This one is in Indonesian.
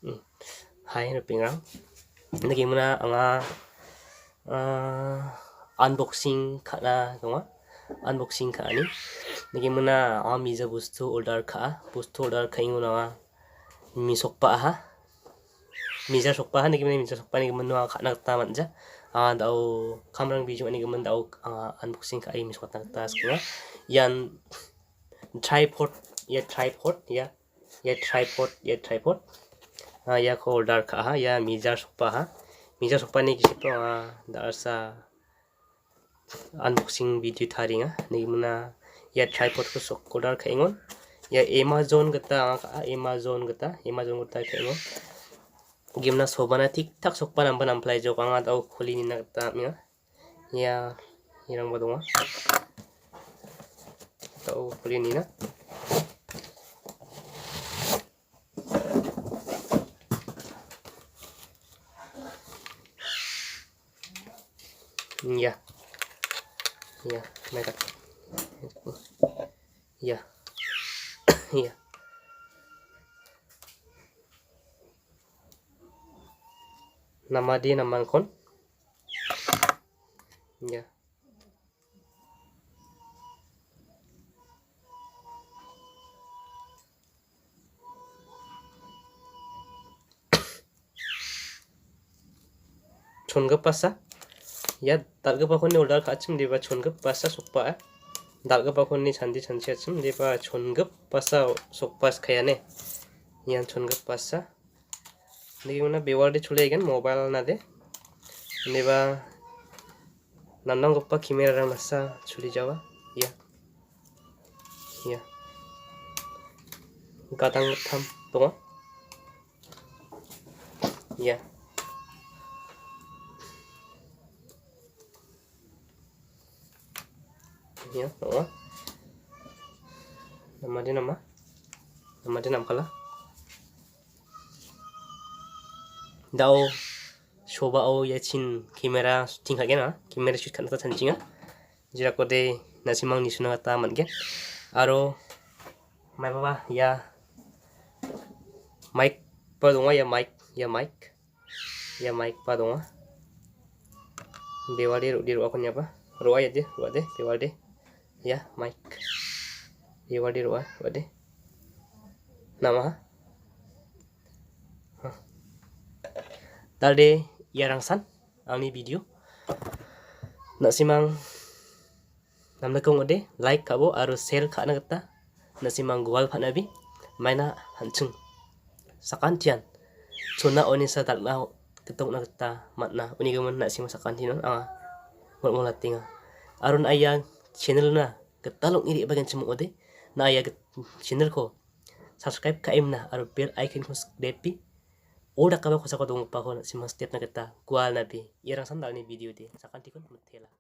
Hai Pingrang. Ini gimana unboxing kana dong? Unboxing ka ani. Ini gimana mija bustu order kaingo na misokpa ha. Mija sokpa ha, ini gimana mija sokpa ini gimana kana ta manja. Dau kamrang biju ini gimana dau unboxing ka ai misokta ta skua. Yan tripod ya tripod. Ya ko order ka ha, ya mija sokpa ha. Mija sokpa ni kisi to darsa unboxing video tharinga ni muna ya tripod ko sok order ka ingon. Ya Amazon gata kaingon. Gimna sobana tik tak sokpa nampan amplai jok anga tau kholi ni na gata minga. Ya irang badonga. Tau kholi ni na. Ya, mereka. Ya. Nama dia nama kon. Ya. Chongga pasa. Ya dalga pakon ni order ka achim deba chongga pasa sokpa. Dalga pakon ni chandi achim deba chongga pasa sokpas khayane. Yan chongga pasa. Ini mana bewar de chule igen mobile na de. Deba nandang goppa kamera rang masa chuli jawa. Ya. Gadang tham donga. Ya. Ya, donga. Nama dia nama kala. Dao shoba o yachin kamera shooting hagena kamera shoot kana ta chanchinga jira ko de nasimang nisuna ta mangen aro mai baba ya mic pa donga ya mic pa donga bewade di ro akonya apa ro ya de bewade ya mic bewade ro wade nama Dalde yarangsan ani video nasimang namna kong ode like kabo aro share khana gata nasimang gwal phanabi maina hanchung sakantian chona onisa dalna ketok na gata matna uni gaman nasimang sakantinon mol tinga aron aya channel na ketalong iri bagan chemu ode na aya channel ko subscribe ka imna aro bell icon ko depi Udah kaba ko sa ko dong pa ko si mas step na kita kual nabi. Irang sandal ni video di. Sakan tikon mutela.